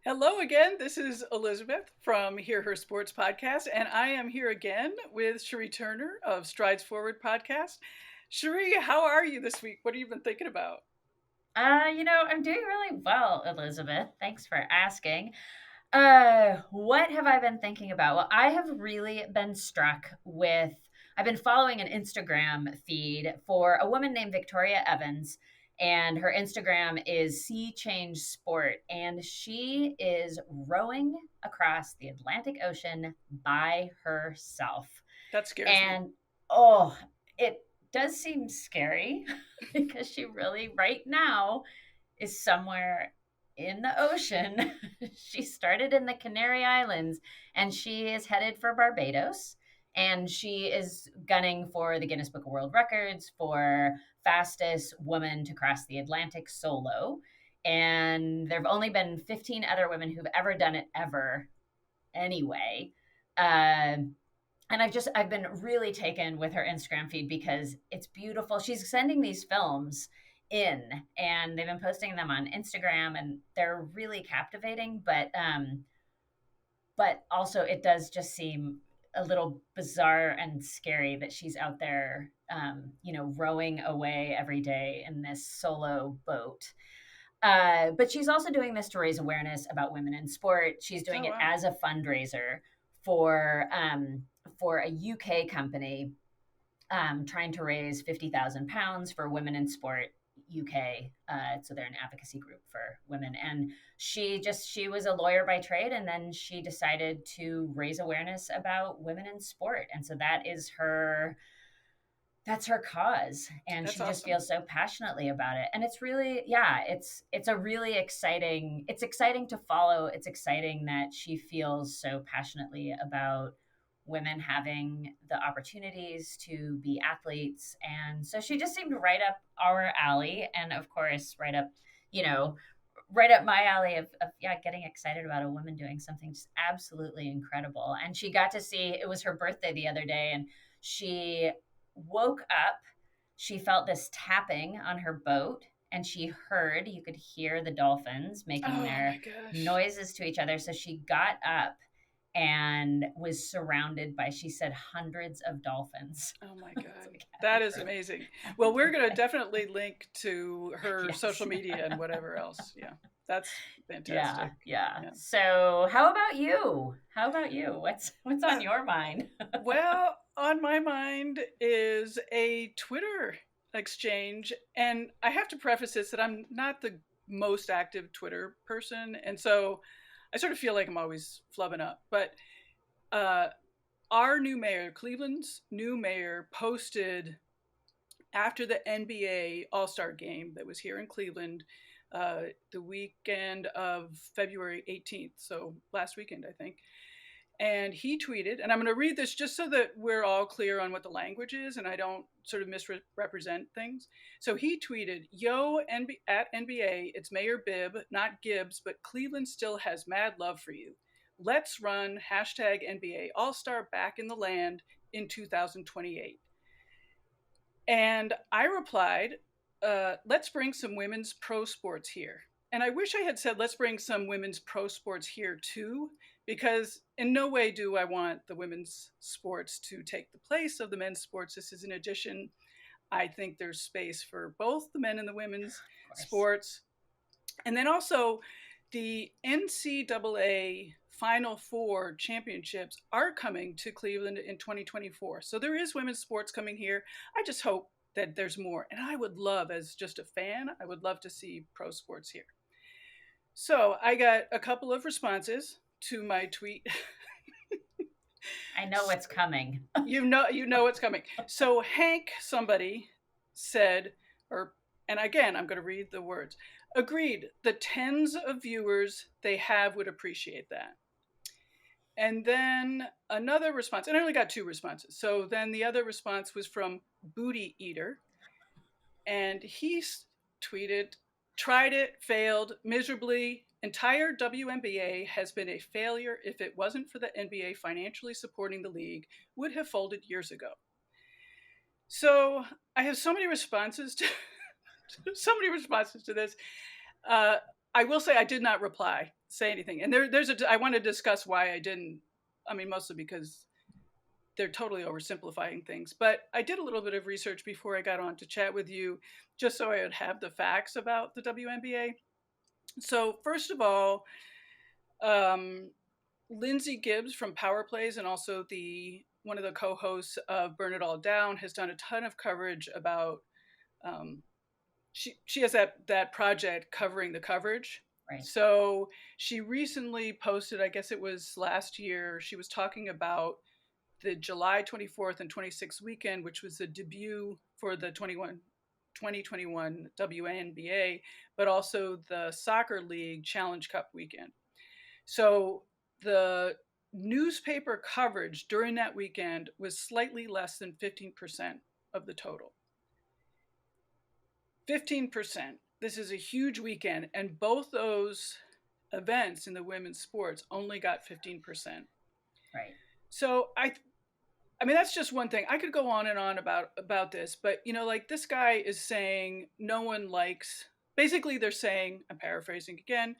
Hello again. This is Elizabeth from Hear Her Sports Podcast, and I am here again with Cherie Turner of Strides Forward Podcast. Cherie, how are you this week? What have you been thinking about? I'm doing really well, Elizabeth. Thanks for asking. What have I been thinking about? Well, I have really been struck with, I've been following an Instagram feed for a woman named Victoria Evans, and her Instagram is Sea Change Sport, and she is rowing across the Atlantic Ocean by herself. That scares me. And oh, it does seem scary because she really, right now, is somewhere in the ocean. She started in the Canary Islands and she is headed for Barbados. And she is gunning for the Guinness Book of World Records for fastest woman to cross the Atlantic solo. And there have only been 15 other women who've ever done it ever anyway. Uh, and I've been really taken with her Instagram feed because it's beautiful. She's sending these films in and they've been posting them on Instagram and they're really captivating, but also it does just seem a little bizarre and scary that she's out there rowing away every day in this solo boat. But she's also doing this to raise awareness about women in sport. She's doing Oh, it wow. as a fundraiser for um, for a UK company trying to raise £50,000 for women in sport UK. So they're an advocacy group for women, and she was a lawyer by trade, and then she decided to raise awareness about women in sport, and so that's her cause, and That's she just awesome. feels so passionately about it. And it's really, yeah, it's a really exciting, it's exciting to follow. It's exciting that she feels so passionately about women having the opportunities to be athletes. And so she just seemed right up our alley, and of course you know right up my alley of yeah, getting excited about a woman doing something just absolutely incredible. And she got to see, it was her birthday the other day, and she woke up, she felt this tapping on her boat, and you could hear the dolphins making Oh, my their gosh. noises to each other. So she got up and was surrounded by, she said, hundreds of dolphins. Oh, my It's God. like, That happy is birthday. amazing. Well, Happy we're going to birthday. definitely link to her social Yes. media and whatever else. Yeah, that's Yeah, fantastic. yeah. Yeah. So how about you? How about you? What's on Uh, your mind? Well, on my mind is a Twitter exchange. And I have to preface this that I'm not the most active Twitter person. And so I sort of feel like I'm always flubbing up. But uh, our new mayor, Cleveland's new mayor, posted after the NBA All Star game that was here in Cleveland the weekend of February 18th. So last weekend, I think. And he tweeted, and I'm going to read this just so that we're all clear on what the language is and I don't sort of misrepresent things. So he tweeted, Yo, at NBA, it's Mayor Bibb, not Gibbs, but Cleveland still has mad love for you. Let's run hashtag NBA All Star back in the land in 2028. And I replied, let's bring some women's pro sports here. And I wish I had said, let's bring some women's pro sports here too, because in no way do I want the women's sports to take the place of the men's sports. This is an addition. I think there's space for both the men and the women's Of course. sports. And then also, the NCAA Final Four championships are coming to Cleveland in 2024. So there is women's sports coming here. I just hope that there's more. And I would love, as just a fan, I would love to see pro sports here. So I got a couple of responses to my tweet. I know what's coming. You know what's coming. So Hank, somebody said, or and again I'm going to read the words. Agreed. The tens of viewers they have would appreciate that. And then another response, and I only got two responses. So then the other response was from Booty Eater, and he tweeted, tried it, failed miserably. Entire WNBA has been a failure. If it wasn't for the NBA financially supporting the league, would have folded years ago. So I have so many responses to so many responses to this. Uh, I will say I did not reply. say anything. And I want to discuss why I didn't. I mean, mostly because they're totally oversimplifying things. But I did a little bit of research before I got on to chat with you, just so I would have the facts about the WNBA. So first of all, um, Lindsay Gibbs from Power Plays and also one of the co-hosts of Burn It All Down has done a ton of coverage about. She has that project covering the coverage. Right. So she recently posted, I guess it was last year, she was talking about the July 24th and 26th weekend, which was the debut for the 2021 WNBA, but also the Soccer League Challenge Cup weekend. So the newspaper coverage during that weekend was slightly less than 15% of the total. 15%. This is a huge weekend, and both those events in the women's sports only got 15%. Right. So I mean, that's just one thing. I could go on and on about this, but like this guy is saying no one likes. Basically, they're saying, I'm paraphrasing again,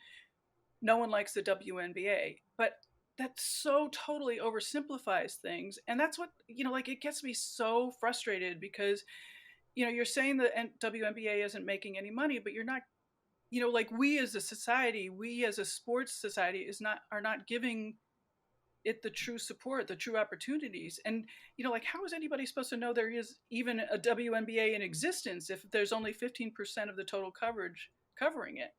no one likes the WNBA, but that so totally oversimplifies things, and that's what like it gets me so frustrated because you're saying the WNBA isn't making any money, but you're not. Like we as a society, we as a sports society are not giving it the true support, the true opportunities. And like how is anybody supposed to know there is even a WNBA in existence if there's only 15% of the total coverage covering it?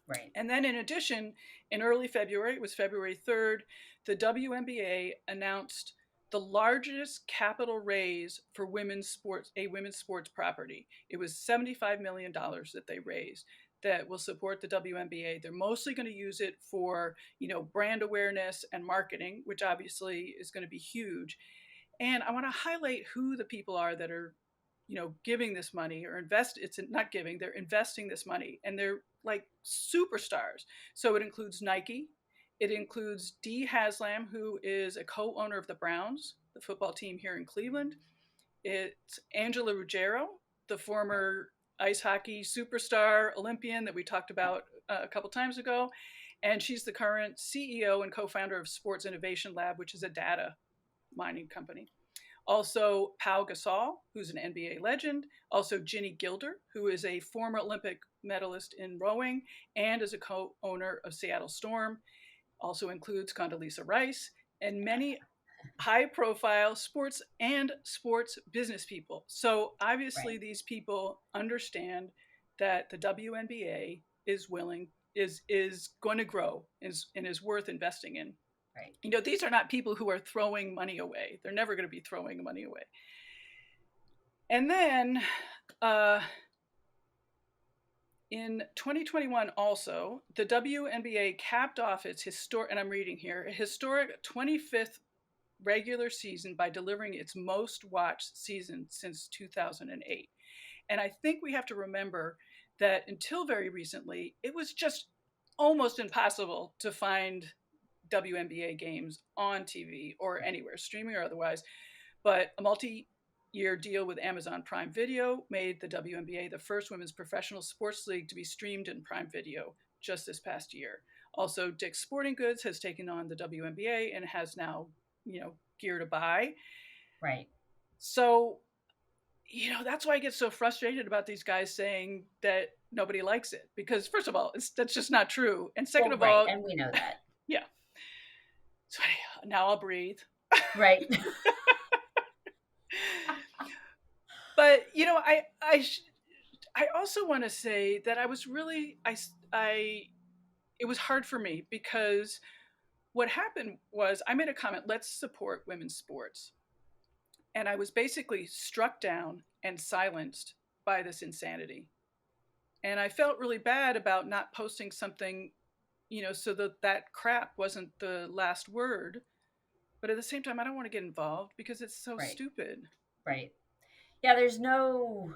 Right. And then in addition, in early February, it was February 3rd, the WNBA announced the largest capital raise for women's sports property. It was $75 million that they raised that will support the WNBA. They're mostly going to use it for, brand awareness and marketing, which obviously is going to be huge. And I want to highlight who the people are that are, giving this money or they're investing this money, and they're like superstars. So it includes Nike. It includes Dee Haslam, who is a co-owner of the Browns, the football team here in Cleveland. It's Angela Ruggiero, the former ice hockey superstar Olympian that we talked about a couple times ago. And she's the current CEO and co-founder of Sports Innovation Lab, which is a data mining company. Also, Pau Gasol, who's an NBA legend. Also, Ginny Gilder, who is a former Olympic medalist in rowing and is a co-owner of Seattle Storm. Also includes Condoleezza Rice and many high-profile sports and sports business people. So obviously, Right. these people understand that the WNBA is going to grow and is worth investing in. Right. These are not people who are throwing money away. They're never going to be throwing money away. And then in 2021 also, the WNBA capped off its historic 25th regular season by delivering its most watched season since 2008. And I think we have to remember that until very recently, it was just almost impossible to find WNBA games on TV or anywhere, streaming or otherwise. But a multi-year deal with Amazon Prime Video made the WNBA the first women's professional sports league to be streamed in Prime Video just this past year. Also, Dick's Sporting Goods has taken on the WNBA and has now, gear to buy. Right. So, that's why I get so frustrated about these guys saying that nobody likes it. Because first of all, that's just not true. And second of all, and we know that. Yeah. So now I'll breathe. Right. But I also want to say that I was really it was hard for me because what happened was I made a comment, let's support women's sports. And I was basically struck down and silenced by this insanity. And I felt really bad about not posting something, so that crap wasn't the last word. But at the same time, I don't want to get involved because it's so stupid. Right. Yeah, there's no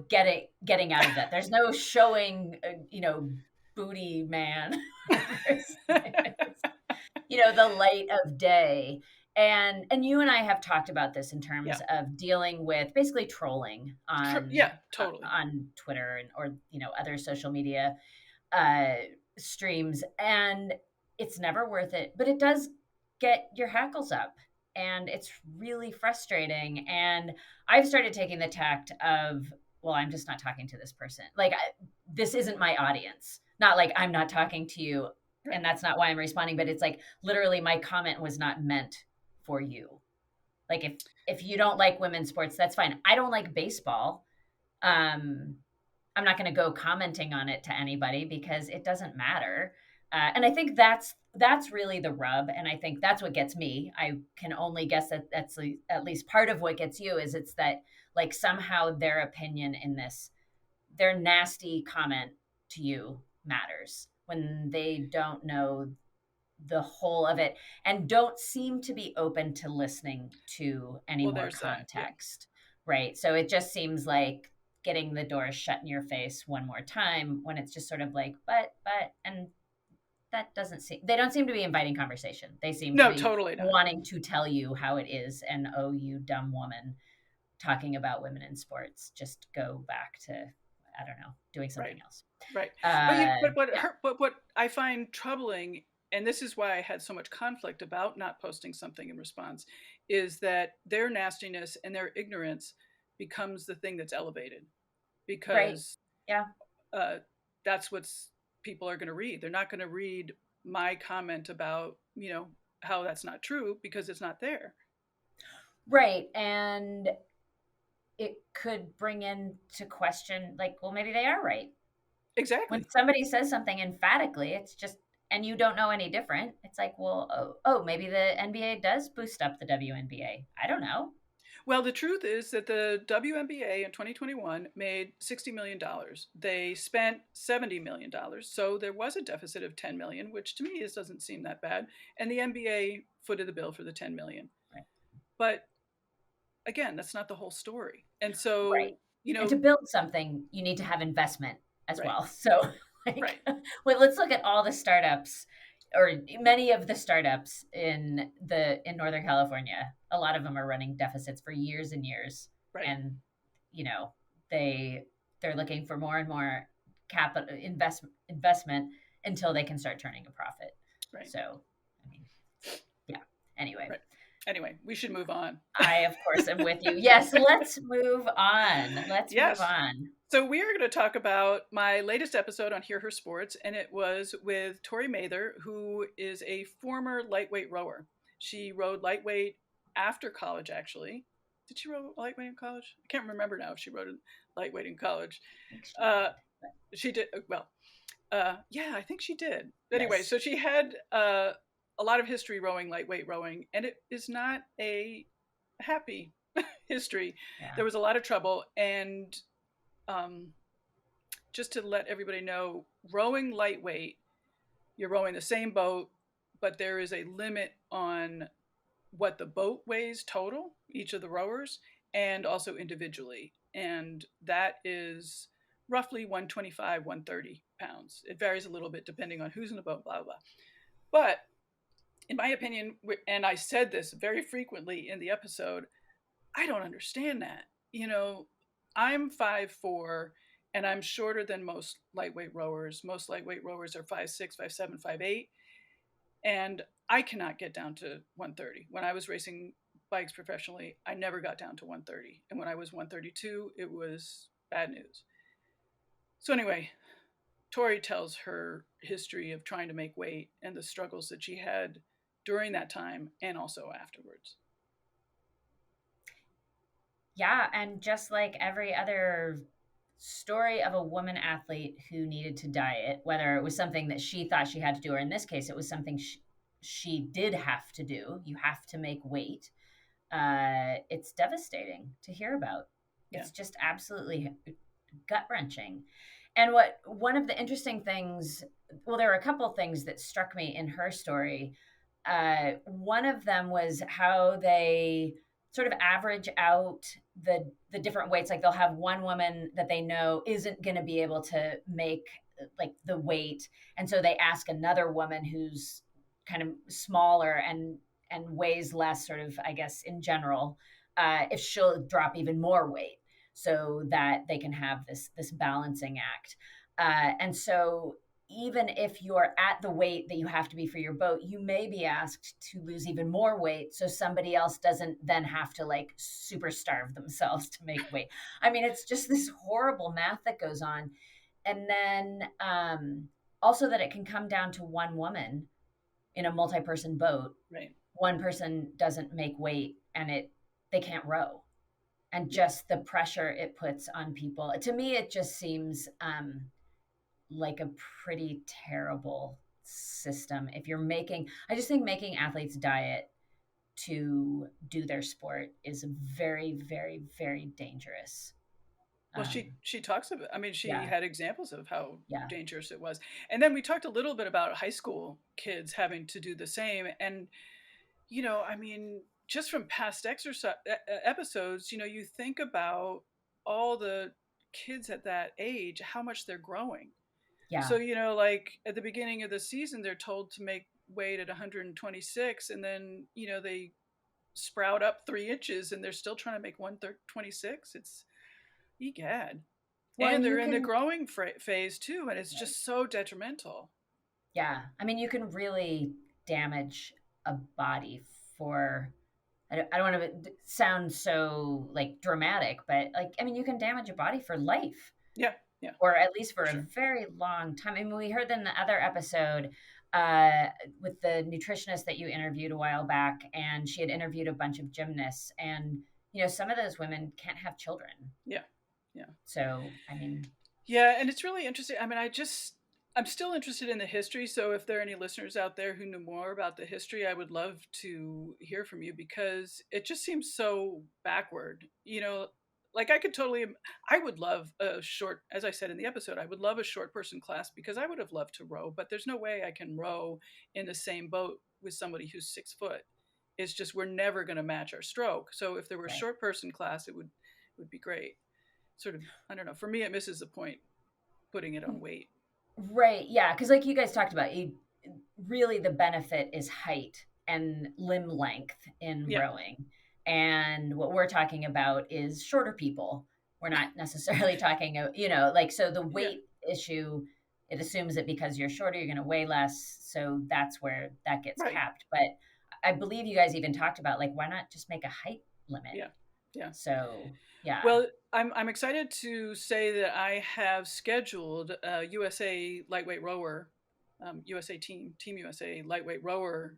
getting out of that. There's no showing, booty man. The light of day. And you and I have talked about this in terms of dealing with basically trolling on totally on Twitter or other social media. streams, and it's never worth it, but it does get your hackles up, and it's really frustrating. And I've started taking the tact of, well, I'm just not talking to this person. Like, this isn't my audience. Not like I'm not talking to you and Right. that's not why I'm responding, but it's like literally my comment was not meant for you. Like, if you don't like women's sports, that's fine. I don't like baseball. Um, I'm not going to go commenting on it to anybody because it doesn't matter. And I think that's really the rub, and I think that's what gets me. I can only guess that that's at least part of what gets you is it's that like somehow their opinion in this, their nasty comment to you matters when they don't know the whole of it and don't seem to be open to listening to any Well, more there's that. Yeah. context. Right. So it just seems like getting the door shut in your face one more time when it's just sort of like, and that doesn't seem, they don't seem to be inviting conversation. They seem to No, be totally not. wanting to tell you how it is. And oh, you dumb woman talking about women in sports, just go back to, I don't know, doing Right. something else. Right. Uh, But yeah. what I find troubling, and this is why I had so much conflict about not posting something in response, is that their nastiness and their ignorance becomes the thing that's elevated Right. because Yeah. uh, that's what's people are going to read. They're not going to read my comment about how that's not true because it's not there. Right. And it could bring into question, like, well, maybe they are right. When Exactly. somebody says something emphatically, it's just, and you don't know any different, it's like, well, maybe the NBA does boost up the WNBA. I don't know. Well, the truth is that the WNBA in 2021 made $60 million. They spent $70 million, so there was a deficit of 10 million, which to me doesn't seem that bad. And the NBA footed the bill for the 10 million. Right. But again, that's not the whole story. And Right. so, And to build something, you need to have investment as right, well. So, like, right, well, let's look at all the startups or many of the startups in Northern California. A lot of them are running deficits for years and years, right, and you know they're looking for more and more capital investment until they can start turning a profit. right, So, I mean, yeah. Anyway, right. Anyway, we should move on. I of course am with you. Yes, let's move on. Let's move Yes. on. So we are going to talk about my latest episode on Hear Her Sports, and it was with Tori Mather, who is a former lightweight rower. She rode lightweight after college, actually. Did she row lightweight in college? I can't remember now if she rode lightweight in college. I think she Uh, did. But she did. Well, yeah, I think she did. Anyway, yes. so she had a lot of history rowing lightweight rowing, and it is not a happy history. Yeah. There was a lot of trouble, and um, just to let everybody know, rowing lightweight, you're rowing the same boat, but there is a limit on what the boat weighs total, each of the rowers, and also individually. And that is roughly 125, 130 pounds. It varies a little bit depending on who's in the boat, blah, blah. But in my opinion, and I said this very frequently in the episode, I don't understand that. I'm 5'4", and I'm shorter than most lightweight rowers. Most lightweight rowers are 5'6", 5'7", 5'8", and I cannot get down to 130. When I was racing bikes professionally, I never got down to 130, and when I was 132, it was bad news. So anyway, Tori tells her history of trying to make weight and the struggles that she had during that time and also afterwards. Yeah, and just like every other story of a woman athlete who needed to diet, whether it was something that she thought she had to do, or in this case, it was something she did have to do. You have to make weight. It's devastating to hear about. Yeah. It's just absolutely gut wrenching. And what one of the interesting things, well, there were a couple things that struck me in her story. One of them was how they sort of average out the different weights. Like they'll have one woman that they know isn't going to be able to make like the weight, and so they ask another woman who's kind of smaller and weighs less, sort of, I guess, in general, if she'll drop even more weight so that they can have this balancing act. And so even if you're at the weight that you have to be for your boat, you may be asked to lose even more weight so somebody else doesn't then have to like super starve themselves to make weight. I mean, it's just this horrible math that goes on. And then also that it can come down to one woman in a multi-person boat. Right. One person doesn't make weight and they can't row. And Yeah. just the pressure it puts on people. To me, it just seems like a pretty terrible system. If you're making, I just think making athletes diet to do their sport is very, very, very dangerous. Well, Um, she talks about, I mean, she yeah, had examples of how yeah, dangerous it was. And then we talked a little bit about high school kids having to do the same. And, I mean, just from past exercise episodes, you think about all the kids at that age, how much they're growing. yeah. So, like at the beginning of the season, they're told to make weight at 126, and then, they sprout up 3 inches and they're still trying to make 126. It's egad. Well, And and they're you in the can, growing phase too, and it's right. just so detrimental. Yeah. I mean, you can really damage a body for, I don't want to sound so like dramatic, but like, I mean, you can damage a body for life. Yeah, yeah, Or at least for for a sure. very long time. I mean, we heard in the other episode uh, with the nutritionist that you interviewed a while back, and she had interviewed a bunch of gymnasts, and some of those women can't have children. Yeah, yeah. So, I mean, Yeah, and it's really interesting. I mean, I'm still interested in the history. So if there are any listeners out there who know more about the history, I would love to hear from you because it just seems so backward. Like I would love a short, as I said in the episode, I would love a short person class because I would have loved to row, but there's no way I can row in the same boat with somebody who's 6 foot. It's just we're never going to match our stroke. So if there were a right. short person class, it would be great. Sort of, I don't know. For me, it misses the point putting it on weight. Right. Yeah. Because, like you guys talked about, really the benefit is height and limb length in Yeah, rowing. And what we're talking about is shorter people. We're not necessarily talking, like, so the yeah, weight issue, it assumes that because you're shorter, you're going to weigh less. So that's where that gets right. capped. But I believe you guys even talked about, like, why not just make a height limit? Yeah, yeah. So, yeah. Well, I'm excited to say that I have scheduled a USA lightweight rower, USA Team USA lightweight rower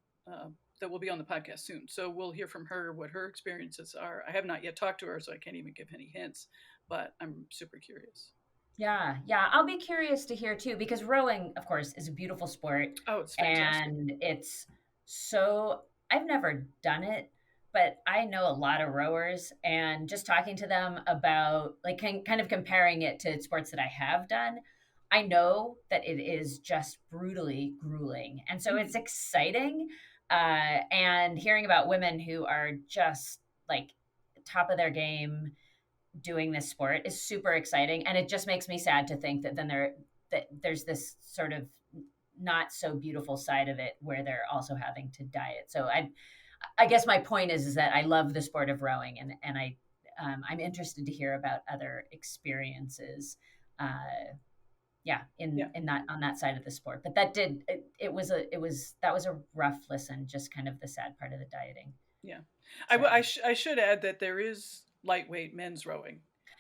that will be on the podcast soon. So we'll hear from her what her experiences are. I have not yet talked to her, so I can't even give any hints, but I'm super curious. Yeah, yeah. I'll be curious to hear too, because rowing, of course, is a beautiful sport. Oh, it's fantastic. And it's so, I've never done it, but I know a lot of rowers, and just talking to them about, like, kind of comparing it to sports that I have done, I know that it is just brutally grueling. And so Mm, it's exciting. And hearing about women who are just like top of their game doing this sport is super exciting, and it just makes me sad to think that there's this sort of not so beautiful side of it where they're also having to diet. So I guess my point is that I love the sport of rowing, and I'm interested to hear about other experiences. Yeah, yeah, in that on that side of the sport, but that was a rough listen. Just kind of the sad part of the dieting. yeah. So I should add that there is lightweight men's rowing,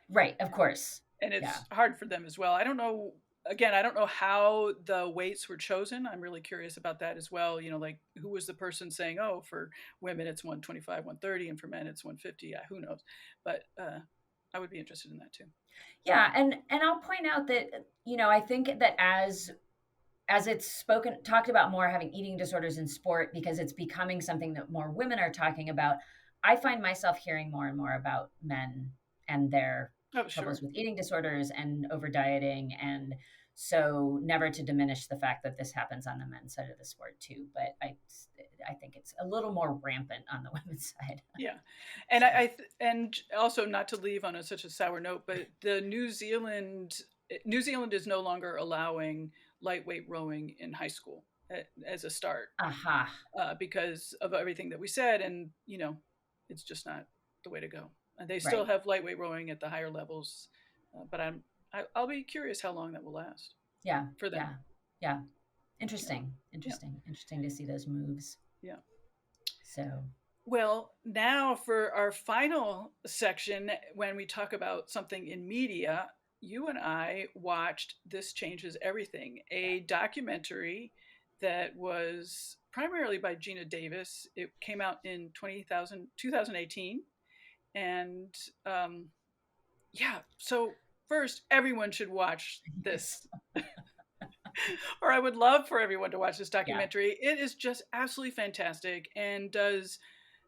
right, of course, and yeah. it's hard for them as well. I don't know. Again, I don't know how the weights were chosen. I'm really curious about that as well. Like who was the person saying, "Oh, for women it's 125, 130, and for men it's 150." Yeah, who knows? But I would be interested in that too. Yeah, and I'll point out that I think that as it's spoken talked about more, having eating disorders in sport, because it's becoming something that more women are talking about, I find myself hearing more and more about men and their Oh, troubles sure. with eating disorders and over dieting. And so, never to diminish the fact that this happens on the men's side of the sport too, but I think it's a little more rampant on the women's side. Yeah, and So, and also not to leave on such a sour note, but the New Zealand is no longer allowing lightweight rowing in high school as a start aha, because of everything that we said, and it's just not the way to go. And they still right. have lightweight rowing at the higher levels, but I'll be curious how long that will last Yeah, for them. yeah. Yeah. Yeah. Yeah. Interesting to see those moves. Yeah. So, Well, now for our final section, when we talk about something in media, you and I watched This Changes Everything, yeah, a documentary that was primarily by Gina Davis. It came out in 2018. And um, yeah, so first, everyone should watch yes. this, or I would love for everyone to watch this Yeah, documentary. It is just absolutely fantastic and does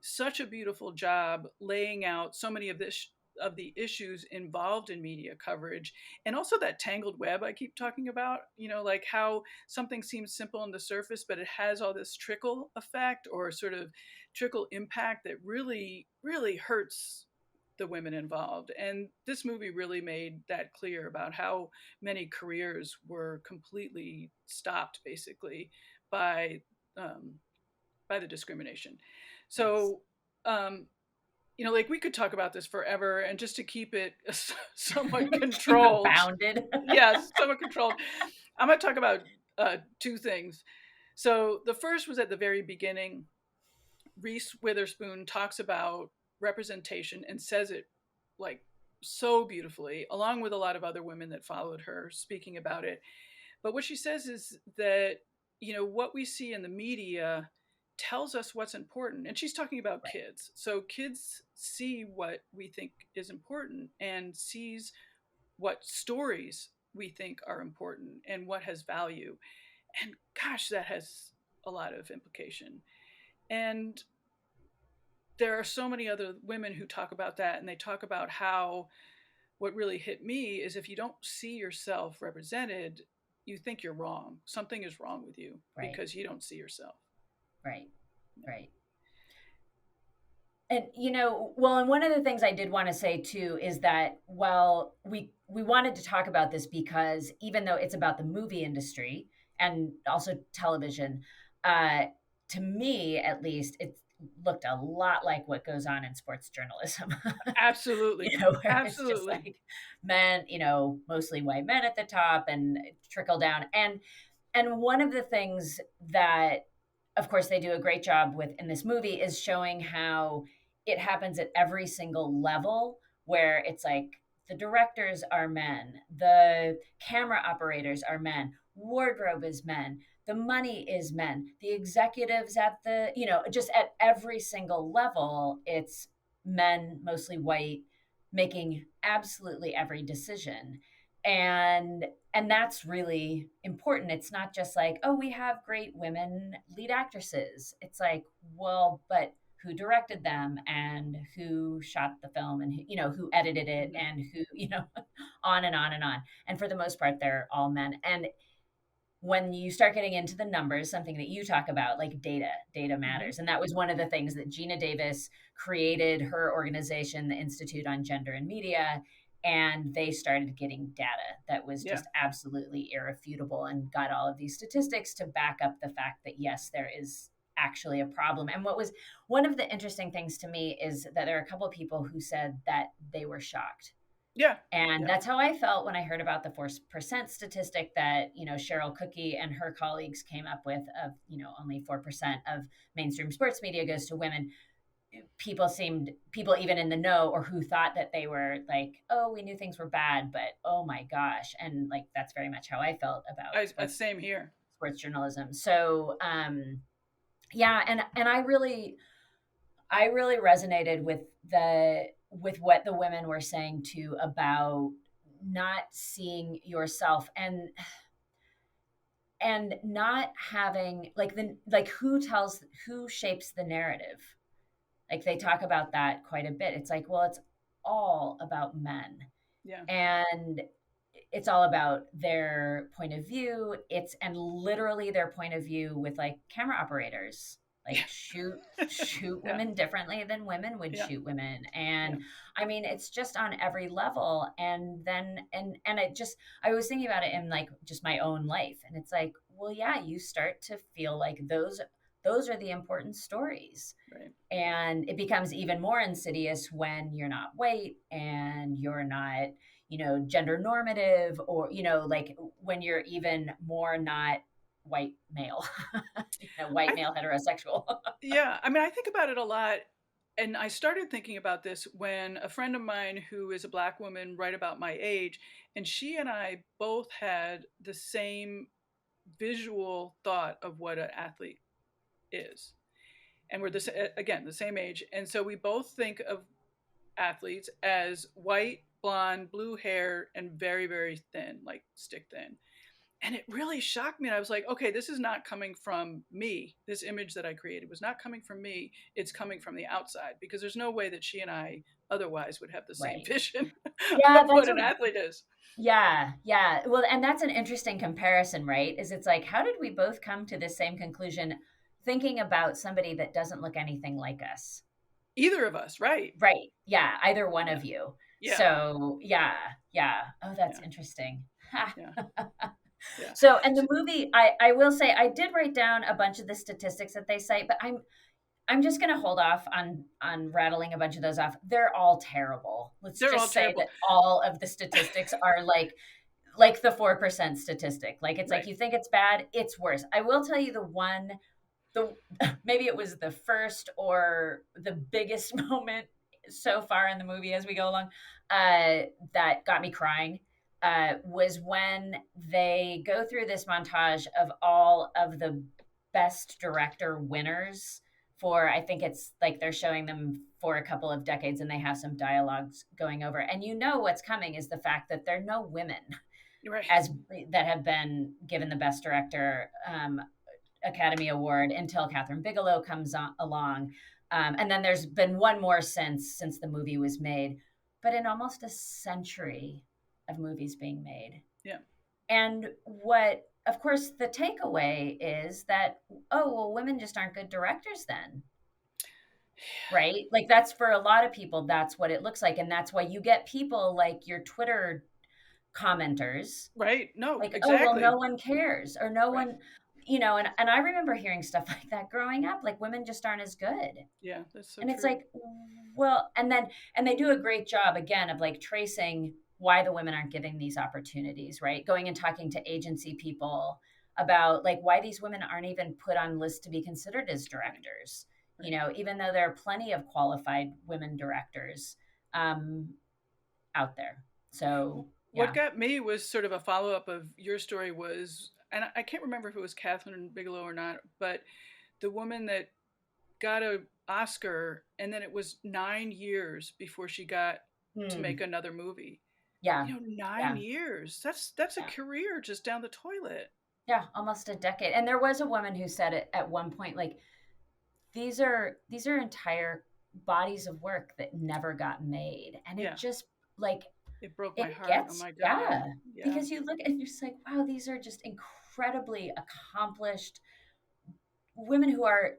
such a beautiful job laying out so many of the issues involved in media coverage, and also that tangled web I keep talking about, like how something seems simple on the surface but it has all this trickle effect or sort of trickle impact that really really hurts the women involved. And this movie really made that clear about how many careers were completely stopped basically by um, by the discrimination. yes. So, um, like we could talk about this forever, and just to keep it somewhat Keep it controlled, bounded. yes, somewhat controlled, I'm going to talk about two things. So the first was at the very beginning. Reese Witherspoon talks about representation and says it like so beautifully, along with a lot of other women that followed her speaking about it. But what she says is that, what we see in the media tells us what's important. And she's talking about Right, kids. So kids see what we think is important and sees what stories we think are important and what has value. And gosh, that has a lot of implication. And there are so many other women who talk about that, and they talk about how what really hit me is if you don't see yourself represented, you think you're wrong. Something is wrong with you right, because you don't see yourself. right, Yeah. right. And well, and one of the things I did want to say too is that while we wanted to talk about this because even though it's about the movie industry and also television, uh, to me at least, it looked a lot like what goes on in sports journalism. Absolutely. Where it's just Absolutely. like men, mostly white men at the top and trickle down. And one of the things that, of course, they do a great job with in this movie is showing how it happens at every single level, where it's like the directors are men, the camera operators are men, wardrobe is men, the money is men, the executives at the, just at every single level, it's men, mostly white, making absolutely every decision. And that's really important. It's not just like, oh, we have great women lead actresses. It's like, well, but who directed them and who shot the film and who edited it Mm-hmm. and who, on and on and on. And for the most part, they're all men. And when you start getting into the numbers, something that you talk about, like data Mm-hmm. matters. And that was one of the things that Gina Davis created her organization, the Institute on Gender and Media. And they started getting data that was Yeah. just absolutely irrefutable and got all of these statistics to back up the fact that, yes, there is actually a problem. And what was one of the interesting things to me is that there are a couple of people who said that they were shocked, Yeah. and Yeah. that's how I felt when I heard about the 4% statistic that, Cheryl Cookie and her colleagues came up with of, only 4% of mainstream sports media goes to women. People even in the know or who thought that they were like, oh, we knew things were bad, but oh my gosh. And like, that's very much how I felt about Same here. sports journalism. So, yeah. And I really resonated with what the women were saying too about not seeing yourself and not having like who shapes the narrative. Like they talk about that quite a bit. It's like, well, it's all about men. Yeah. And it's all about their point of view. And literally their point of view with like camera operators, like shoot Yeah. women differently than women would Yeah. shoot women. Yeah. And I mean, it's just on every level. And then and it just, I was thinking about it in like just my own life, and it's like, well, yeah, you start to feel like those are the important stories. Right. And it becomes even more insidious when you're not white and you're not, gender normative, or, like when you're even more not white male, white I male heterosexual. Yeah, I mean, I think about it a lot. And I started thinking about this when a friend of mine who is a Black woman right about my age, and she and I both had the same visual thought of what an athlete is. And we're again, the same age. And so we both think of athletes as white, blonde, blue hair, and very, very thin, like stick thin. And it really shocked me. And I was like, okay, this is not coming from me. This image that I created was not coming from me. It's coming from the outside, because there's no way that she and I otherwise would have the same Right. vision Yeah, of what an athlete is. yeah. Well, and that's an interesting comparison, right? Is it's like, how did we both come to the same conclusion thinking about somebody that doesn't look anything like us? Either of us, right? Right. Yeah, either one Yeah. of you. Yeah. So, yeah, yeah. Oh, that's Yeah. interesting. Yeah. Yeah. So, and the So, movie, I will say, I did write down a bunch of the statistics that they cite, but I'm just going to hold off on rattling a bunch of those off. They're all terrible. Let's they're all just say terrible. that all of the statistics are like the 4% statistic. Like, it's like, Right. you think it's bad, it's worse. I will tell you the maybe it was the first or the biggest moment so far in the movie as we go along, that got me crying, was when they go through this montage of all of the best director winners for, I think it's like they're showing them for a couple of decades, and they have some dialogues going over, and what's coming is the fact that there are no women Right. as that have been given the best director Academy Award until Catherine Bigelow comes along. And then there's been one more since the movie was made, but in almost a century of movies being made. Yeah. And what, of course, the takeaway is that, oh, well, women just aren't good directors then, right? Like, that's for a lot of people, that's what it looks like. And that's why you get people like your Twitter commenters Right. No, like, oh, well, no exactly. one cares, or no Right. one, and I remember hearing stuff like that growing up, like, women just aren't as good. Yeah, that's so And it's true. like, well, and they do a great job again of like tracing why the women aren't giving these opportunities, right? Going and talking to agency people about like why these women aren't even put on lists to be considered as Right. directors, Right. even though there are plenty of qualified women directors um, out there. So, What yeah. got me was sort of a follow up of your story was, and I can't remember if it was Catherine Bigelow or not, but the woman that got a Oscar, and then it was 9 years before she got to make Hmm. another movie. Yeah. Nine Yeah. years. That's a Yeah. career just down the toilet. Yeah, almost a decade. And there was a woman who said it at one point, like, these are entire bodies of work that never got made. And it Yeah, just like it broke my it heart. Oh gets, my God. yeah. Yeah, Because you look and you're just like, wow, these are just incredibly accomplished women who are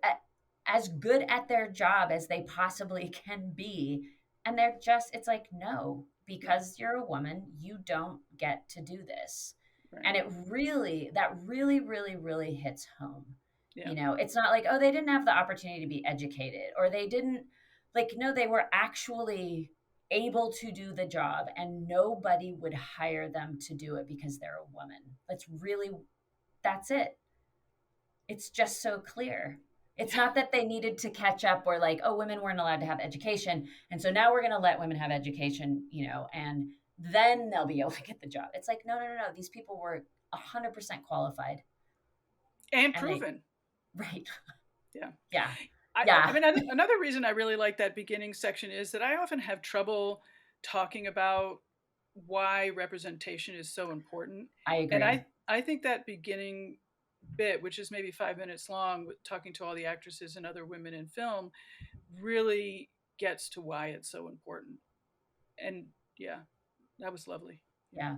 as good at their job as they possibly can be. And they're just, it's like, no, yeah, because you're a woman, you don't get to do this. right. And that really, really, really hits home. Yeah, It's not like, oh, they didn't have the opportunity to be educated, or they didn't, like, no, they were actually able to do the job, and nobody would hire them to do it because they're a woman. That's it. It's just so clear. It's yeah, not that they needed to catch up, or like, oh, women weren't allowed to have education. And so now we're going to let women have education, and then they'll be able to get the job. It's like, no, no, no, no. These people were 100% qualified. and And they, proven. right. Yeah. Yeah. I Yeah. mean, another reason I really like that beginning section is that I often have trouble talking about why representation is so important. I And agree. I think that beginning bit, which is maybe 5 minutes long, with talking to all the actresses and other women in film, really gets to why it's so important. And yeah, that was lovely. Yeah.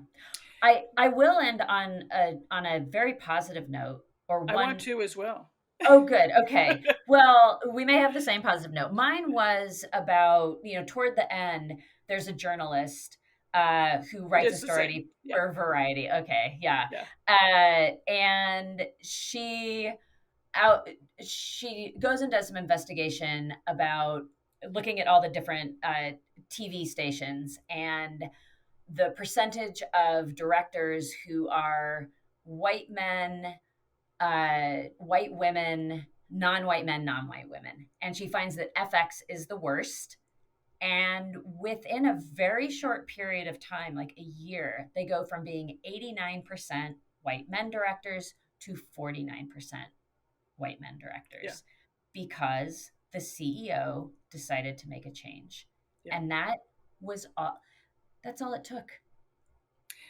Yeah. I will end on a very positive note, or I want one. to as well. Oh, good. Okay. Well, we may have the same positive note. Mine was about, toward the end, there's a journalist who writes a It's the same. story Yeah. for Variety. Okay. Yeah. Yeah. And out she goes and does some investigation about looking at all the different TV stations, and the percentage of directors who are white men, white women, non-white men, non-white women. And she finds that FX is the worst. And within a very short period of time, like a year, they go from being 89% white men directors to 49% white men Yeah. directors because the CEO decided to make a change. Yeah. And was all that's all it took.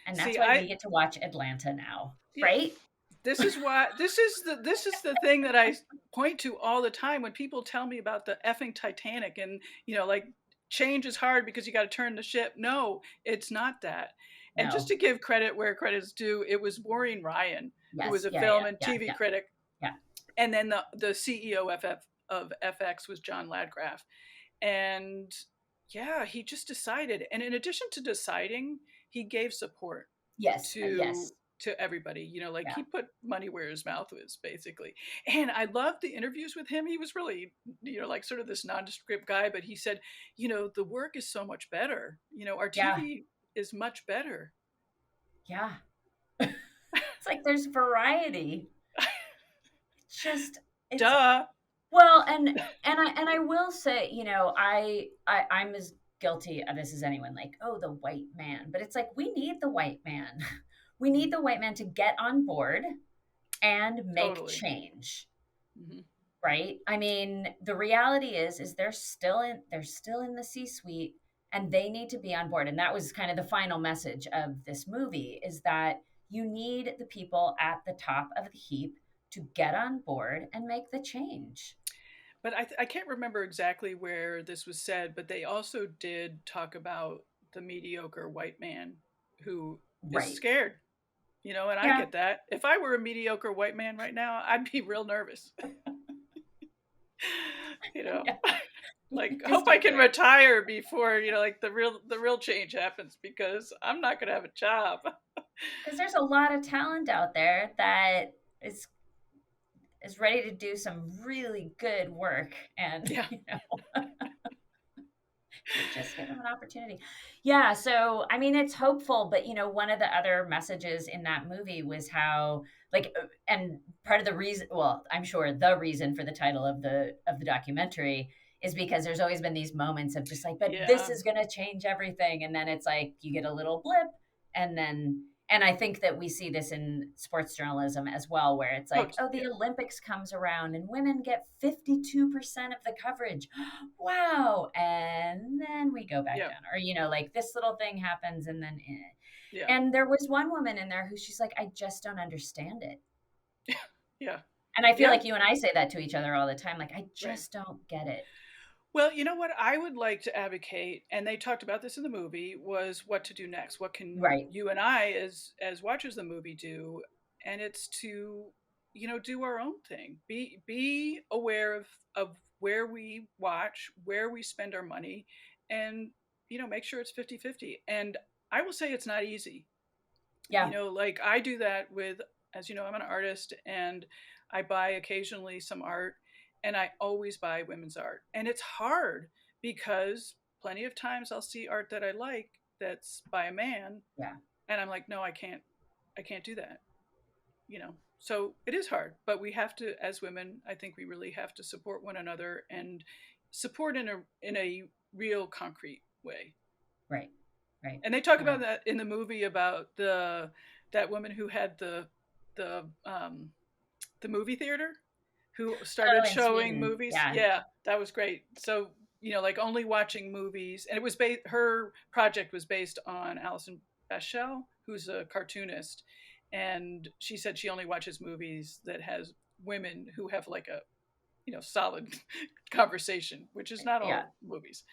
And that's See, why we get to watch Atlanta now, yeah, right? this is why this is the thing that I point to all the time when people tell me about the effing Titanic and like change is hard because you got to turn the ship. No, it's not that. And just No. to give credit where credit's due, it was Maureen Ryan, who was Yes. a Yeah. film Yeah. and Yeah. TV Yeah. critic, Yeah. and then the CEO of FX was John Ladgraf. And yeah, he just decided. And in addition to deciding, he gave support Yes. to Yes. everybody. Like Yeah. he put money where his mouth was, basically. And I loved the interviews with him. He was really, like sort of this nondescript guy, but he said, the work is so much better. Our Yeah. TV is much better. Yeah. It's like there's variety. It's just it's Duh. well, and I will say, I'm as guilty of this as anyone. Like, oh, the white man, but it's like we need the white man. We need the white man to get on board and make Totally. change. Mm-hmm. Right? I mean, the reality is they're still in the C-suite and they need to be on board. And that was kind of the final message of this movie is that you need the people at the top of the heap to get on board and make the change. But I can't remember exactly where this was said, but they also did talk about the mediocre white man who is Right. scared. And I Yeah. get that. If I were a mediocre white man right now, I'd be real nervous. you know, Yeah. like Just hope I don't do can it. retire before like the real change happens, because I'm not gonna have a job. Because there's a lot of talent out there that is ready to do some really good work and Yeah, you just give them an opportunity. Yeah, so I mean it's hopeful, but one of the other messages in that movie was how and part of the reason, well, I'm sure the reason for the title of the documentary is because there's always been these moments of just like, but this yeah. is going to change everything, and then it's like you get a little blip, and I think that we see this in sports journalism as well, where it's Oh, like, oh, yeah, the Olympics comes around and women get 52% of the coverage. Wow. And then we go back yeah, down. Or, like this little thing happens and then yeah, And there was one woman in there who she's like, I just don't understand it. yeah, And I feel yeah. like you and I say that to each other all the time. Like, I Right. just don't get it. Well, you know what I would like to advocate, and they talked about this in the movie, was what to do next. What can Right. you and I, as watchers of the movie, do? And it's to, do our own thing. Be aware of where we watch, where we spend our money, and make sure it's 50-50. And I will say it's not easy. Yeah. Like I do that with, as you know, I'm an artist, and I buy occasionally some art, and I always buy women's art. And it's hard because plenty of times I'll see art that I like that's by a man, Yeah. and I'm like, no, I can't do that. So it is hard, but we have to, as women, I think we really have to support one another, and support in a real concrete way. Right. Right. And they talk Yeah. about that in the movie, about that woman who had the movie theater, who started Oh, in showing Sweden. movies. Yeah. Yeah, that was great. So like only watching movies, and it was her project was based on Alison Bechdel, who's a cartoonist, and she said she only watches movies that has women who have like a solid conversation, which is not Yeah. all movies.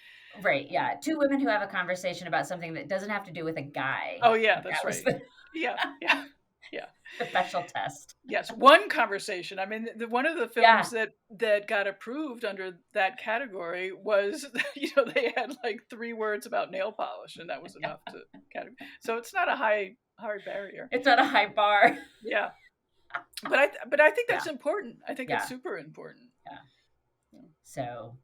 Right. Yeah. Two women who have a conversation about something that doesn't have to do with a guy. Oh yeah, Like that's that was right. Yeah, yeah, yeah. the special test. Yes, one conversation. I mean, one of the films Yeah. that got approved under that category was, they had like 3 words about nail polish, and that was enough to So it's not a hard barrier. It's not a high bar. Yeah, but I think Yeah. that's important. I think it's Yeah. super important. Yeah. Yeah. So,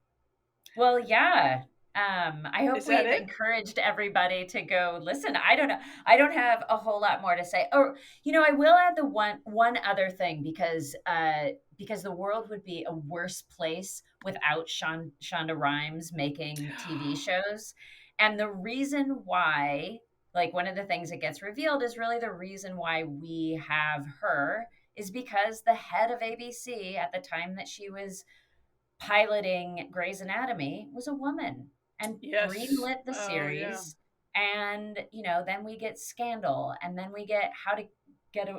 well, yeah. I hope Is that we've it? encouraged everybody to go listen. I don't know. I don't have a whole lot more to say. Or, I will add the one other thing because the world would be a worse place without Shonda Rhimes making TV shows. And the reason why, like one of the things that gets revealed is really the reason why we have her is because the head of ABC at the time that she was piloting Grey's Anatomy was a woman and Yes. greenlit the Oh, yeah. series. And then we get Scandal, and then we get How to Get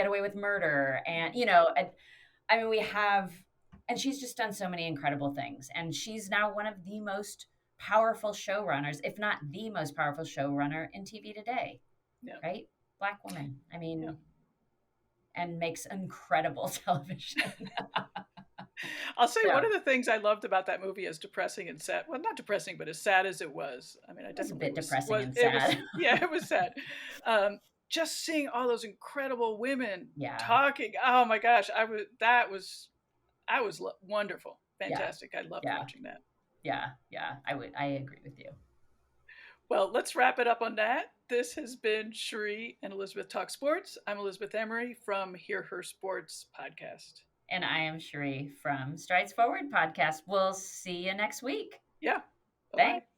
Away with Murder, and I mean we have, and she's just done so many incredible things, and she's now one of the most powerful showrunners, if not the most powerful showrunner in TV today, Yeah. right? Black woman. I Yeah. mean, and makes incredible television. I'll say So one of the things I loved about that movie, as depressing and sad, well, not depressing, but as sad as it was. I mean, I it was a definitely bit depressing and it was, sad. yeah, it was sad. Um, just seeing all those incredible women Yeah. talking. Oh my gosh. Wonderful. Yeah. Fantastic. I loved Yeah. watching that. Yeah. I agree with you. Well, let's wrap it up on that. This has been Cherie and Elizabeth Talk Sports. I'm Elizabeth Emery from Hear Her Sports podcast. And I am Cherie from Strides Forward podcast. We'll see you next week. Yeah. Bye bye. Thanks.